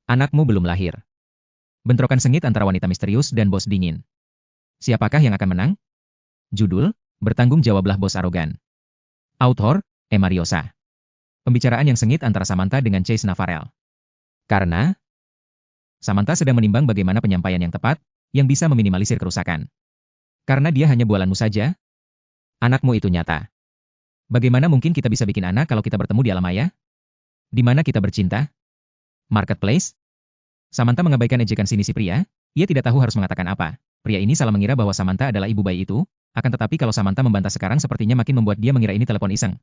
Anakmu belum lahir. Bentrokan sengit antara wanita misterius dan bos dingin. Siapakah yang akan menang? Judul, bertanggung jawablah bos arogan. Author, Emma Riosa. Pembicaraan yang sengit antara Samantha dengan Chase Navarel. Karena Samantha sedang menimbang bagaimana penyampaian yang tepat, yang bisa meminimalisir kerusakan. Karena dia hanya bualanmu saja. Anakmu itu nyata. Bagaimana mungkin kita bisa bikin anak kalau kita bertemu di alam maya? Di mana kita bercinta? Marketplace? Samantha mengabaikan ejekan sini si pria, ia tidak tahu harus mengatakan apa. Pria ini salah mengira bahwa Samantha adalah ibu bayi itu, akan tetapi kalau Samantha membantah sekarang sepertinya makin membuat dia mengira ini telepon iseng.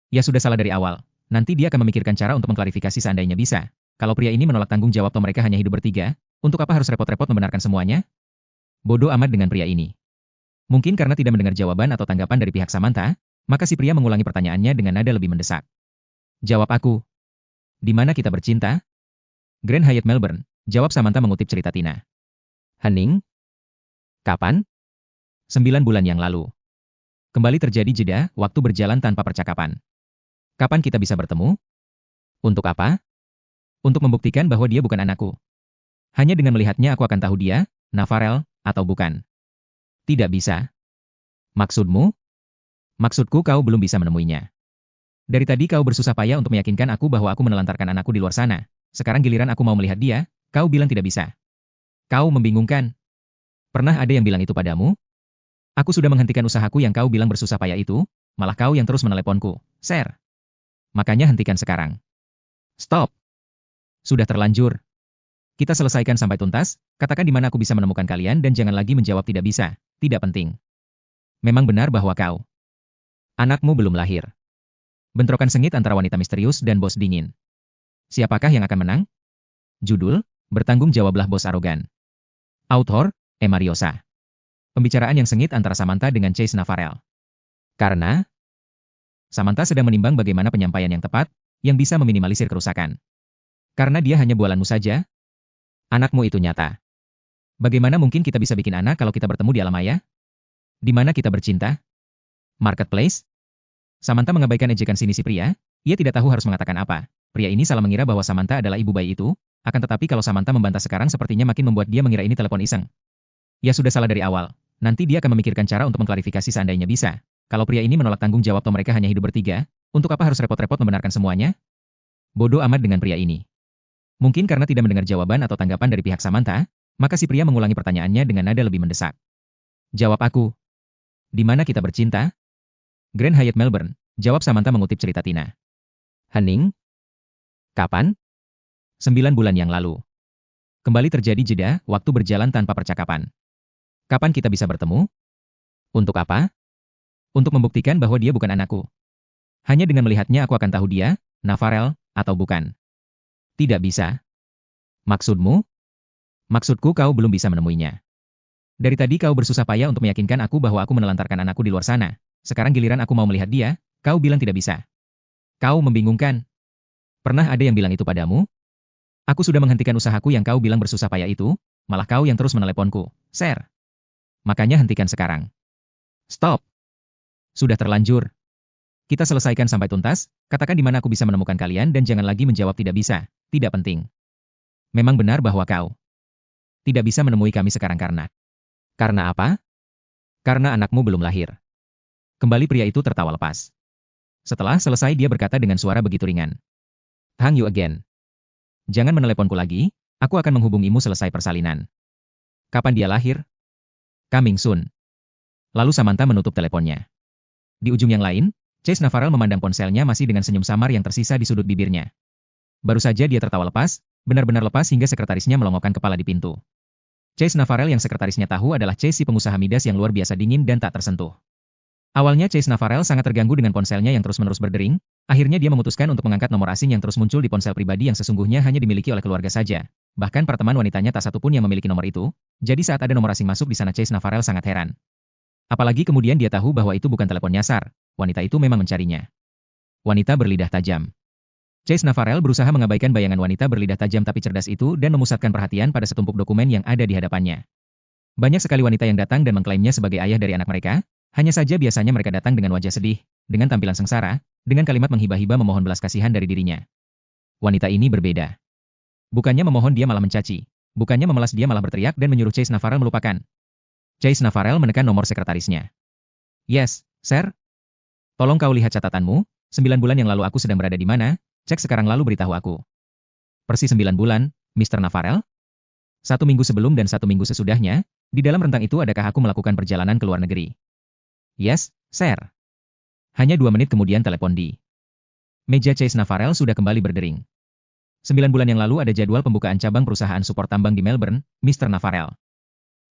Ya sudah salah dari awal, nanti dia akan memikirkan cara untuk mengklarifikasi seandainya bisa. Kalau pria ini menolak tanggung jawab atau mereka hanya hidup bertiga, untuk apa harus repot-repot membenarkan semuanya? Bodoh amat dengan pria ini. Mungkin karena tidak mendengar jawaban atau tanggapan dari pihak Samantha, maka si pria mengulangi pertanyaannya dengan nada lebih mendesak. Jawab aku. Di mana kita bercinta? Grand Hyatt Melbourne, jawab Samantha mengutip cerita Tina. Hening? Kapan? 9 bulan yang lalu. Kembali terjadi jeda, waktu berjalan tanpa percakapan. Kapan kita bisa bertemu? Untuk apa? Untuk membuktikan bahwa dia bukan anakku. Hanya dengan melihatnya aku akan tahu dia, Navarel, atau bukan. Tidak bisa. Maksudmu? Maksudku kau belum bisa menemuinya. Dari tadi kau bersusah payah untuk meyakinkan aku bahwa aku menelantarkan anakku di luar sana. Sekarang giliran aku mau melihat dia, kau bilang tidak bisa. Kau membingungkan. Pernah ada yang bilang itu padamu? Aku sudah menghentikan usahaku yang kau bilang bersusah payah itu, malah kau yang terus meneleponku, Sir. Makanya hentikan sekarang. Stop. Sudah terlanjur. Kita selesaikan sampai tuntas, katakan di mana aku bisa menemukan kalian dan jangan lagi menjawab tidak bisa, tidak penting. Memang benar bahwa kau. Anakmu belum lahir. Bentrokan sengit antara wanita misterius dan bos dingin. Siapakah yang akan menang? Judul, bertanggung jawablah bos arogan. Author, Emma Riosa. Pembicaraan yang sengit antara Samantha dengan Chase Navarel. Karena Samantha sedang menimbang bagaimana penyampaian yang tepat, yang bisa meminimalisir kerusakan. Karena dia hanya bualanmu saja. Anakmu itu nyata. Bagaimana mungkin kita bisa bikin anak kalau kita bertemu di alam maya? Di mana kita bercinta? Marketplace? Samantha mengabaikan ejekan sini si pria, ia tidak tahu harus mengatakan apa. Pria ini salah mengira bahwa Samantha adalah ibu bayi itu, akan tetapi kalau Samantha membantah sekarang sepertinya makin membuat dia mengira ini telepon iseng. Ya sudah salah dari awal, nanti dia akan memikirkan cara untuk mengklarifikasi seandainya bisa. Kalau pria ini menolak tanggung jawab atau mereka hanya hidup bertiga, untuk apa harus repot-repot membenarkan semuanya? Bodoh amat dengan pria ini. Mungkin karena tidak mendengar jawaban atau tanggapan dari pihak Samantha, maka si pria mengulangi pertanyaannya dengan nada lebih mendesak. Jawab aku. Di mana kita bercinta? Grand Hyatt Melbourne, jawab Samantha mengutip cerita Tina. Hening? Kapan? 9 bulan yang lalu. Kembali terjadi jeda, waktu berjalan tanpa percakapan. Kapan kita bisa bertemu? Untuk apa? Untuk membuktikan bahwa dia bukan anakku. Hanya dengan melihatnya aku akan tahu dia, Navarel, atau bukan. Tidak bisa. Maksudmu? Maksudku kau belum bisa menemuinya. Dari tadi kau bersusah payah untuk meyakinkan aku bahwa aku menelantarkan anakku di luar sana. Sekarang giliran aku mau melihat dia, kau bilang tidak bisa. Kau membingungkan. Pernah ada yang bilang itu padamu? Aku sudah menghentikan usahaku yang kau bilang bersusah payah itu, malah kau yang terus meneleponku, Sir. Makanya hentikan sekarang. Stop. Sudah terlanjur. Kita selesaikan sampai tuntas, katakan di mana aku bisa menemukan kalian dan jangan lagi menjawab tidak bisa, tidak penting. Memang benar bahwa kau tidak bisa menemui kami sekarang karena. Karena apa? Karena anakmu belum lahir. Kembali pria itu tertawa lepas. Setelah selesai dia berkata dengan suara begitu ringan. Hang you again. Jangan meneleponku lagi, aku akan menghubungimu selesai persalinan. Kapan dia lahir? Coming soon. Lalu Samantha menutup teleponnya. Di ujung yang lain, Chase Navarel memandang ponselnya masih dengan senyum samar yang tersisa di sudut bibirnya. Baru saja dia tertawa lepas, benar-benar lepas hingga sekretarisnya melongokkan kepala di pintu. Chase Navarel yang sekretarisnya tahu adalah Chase si pengusaha midas yang luar biasa dingin dan tak tersentuh. Awalnya Chase Navarel sangat terganggu dengan ponselnya yang terus-menerus berdering, akhirnya dia memutuskan untuk mengangkat nomor asing yang terus muncul di ponsel pribadi yang sesungguhnya hanya dimiliki oleh keluarga saja. Bahkan para teman wanitanya tak satu pun yang memiliki nomor itu, jadi saat ada nomor asing masuk di sana Chase Navarel sangat heran. Apalagi kemudian dia tahu bahwa itu bukan telepon nyasar, wanita itu memang mencarinya. Wanita berlidah tajam. Chase Navarel berusaha mengabaikan bayangan wanita berlidah tajam tapi cerdas itu dan memusatkan perhatian pada setumpuk dokumen yang ada di hadapannya. Banyak sekali wanita yang datang dan mengklaimnya sebagai ayah dari anak mereka, hanya saja biasanya mereka datang dengan wajah sedih, dengan tampilan sengsara, dengan kalimat menghibah-hibah memohon belas kasihan dari dirinya. Wanita ini berbeda. Bukannya memohon dia malah mencaci. Bukannya memelas dia malah berteriak dan menyuruh Chase Navarel melupakan. Chase Navarel menekan nomor sekretarisnya. Yes, sir. Tolong kau lihat catatanmu, 9 bulan yang lalu aku sedang berada di mana, cek sekarang lalu beritahu aku. Persis 9 bulan, Mr. Navarel? 1 minggu sebelum dan 1 minggu sesudahnya, di dalam rentang itu adakah aku melakukan perjalanan ke luar negeri? Yes, sir. Hanya 2 menit kemudian telepon di meja Chase Navarel sudah kembali berdering. 9 bulan yang lalu ada jadwal pembukaan cabang perusahaan support tambang di Melbourne, Mr. Navarel.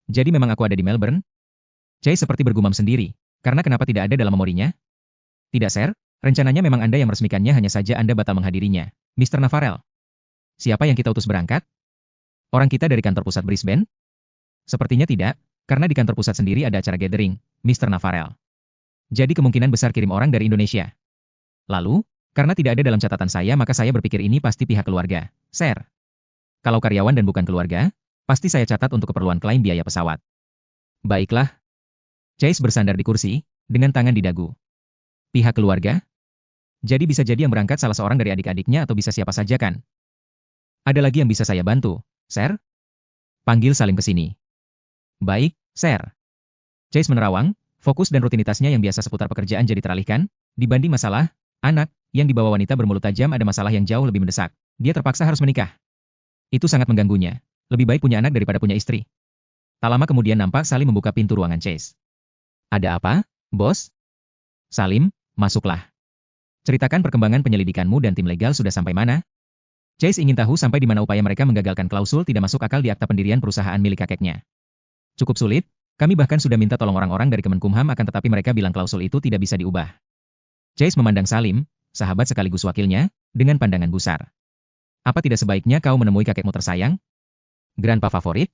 Jadi memang aku ada di Melbourne? Chase seperti bergumam sendiri, karena kenapa tidak ada dalam memorinya? Tidak, sir. Rencananya memang Anda yang meresmikannya, hanya saja Anda batal menghadirinya, Mr. Navarel. Siapa yang kita utus berangkat? Orang kita dari kantor pusat Brisbane? Sepertinya tidak, karena di kantor pusat sendiri ada acara gathering, Mr. Navarel. Jadi kemungkinan besar kirim orang dari Indonesia. Lalu, karena tidak ada dalam catatan saya maka saya berpikir ini pasti pihak keluarga, sir. Kalau karyawan dan bukan keluarga, pasti saya catat untuk keperluan klaim biaya pesawat. Baiklah. Chase bersandar di kursi, dengan tangan di dagu. Pihak keluarga? Jadi bisa jadi yang berangkat salah seorang dari adik-adiknya atau bisa siapa saja kan? Ada lagi yang bisa saya bantu, sir? Panggil Salim ke sini. Baik, sir. Chase menerawang, fokus dan rutinitasnya yang biasa seputar pekerjaan jadi teralihkan, dibanding masalah, anak, yang dibawa wanita bermulut tajam ada masalah yang jauh lebih mendesak. Dia terpaksa harus menikah. Itu sangat mengganggunya. Lebih baik punya anak daripada punya istri. Tak lama kemudian nampak Salim membuka pintu ruangan Chase. Ada apa, bos? Salim, masuklah. Ceritakan perkembangan penyelidikanmu dan tim legal sudah sampai mana? Chase ingin tahu sampai di mana upaya mereka menggagalkan klausul tidak masuk akal di akta pendirian perusahaan milik kakeknya. Cukup sulit, kami bahkan sudah minta tolong orang-orang dari Kemenkumham akan tetapi mereka bilang klausul itu tidak bisa diubah. Chase memandang Salim, sahabat sekaligus wakilnya, dengan pandangan gusar. Apa tidak sebaiknya kau menemui kakekmu tersayang? Grandpa favorit?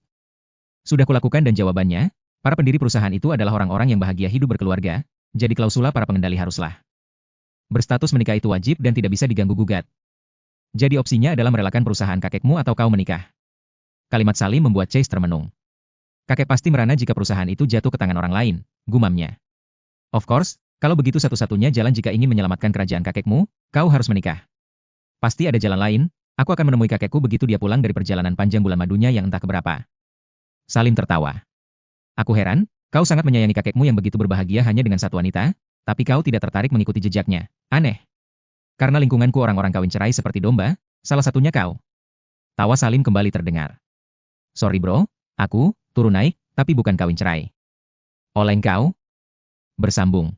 Sudah kulakukan dan jawabannya, para pendiri perusahaan itu adalah orang-orang yang bahagia hidup berkeluarga, jadi klausula para pengendali haruslah berstatus menikah itu wajib dan tidak bisa diganggu-gugat. Jadi opsinya adalah merelakan perusahaan kakekmu atau kau menikah. Kalimat Salim membuat Chase termenung. Kakek pasti merana jika perusahaan itu jatuh ke tangan orang lain, gumamnya. Of course, kalau begitu satu-satunya jalan jika ingin menyelamatkan kerajaan kakekmu, kau harus menikah. Pasti ada jalan lain, aku akan menemui kakekku begitu dia pulang dari perjalanan panjang bulan madunya yang entah keberapa. Salim tertawa. Aku heran, kau sangat menyayangi kakekmu yang begitu berbahagia hanya dengan satu wanita, tapi kau tidak tertarik mengikuti jejaknya. Aneh. Karena lingkunganku orang-orang kawin cerai seperti domba, salah satunya kau. Tawa Salim kembali terdengar. Sorry bro, aku turun naik, tapi bukan kawin cerai. Oleng kau? Bersambung.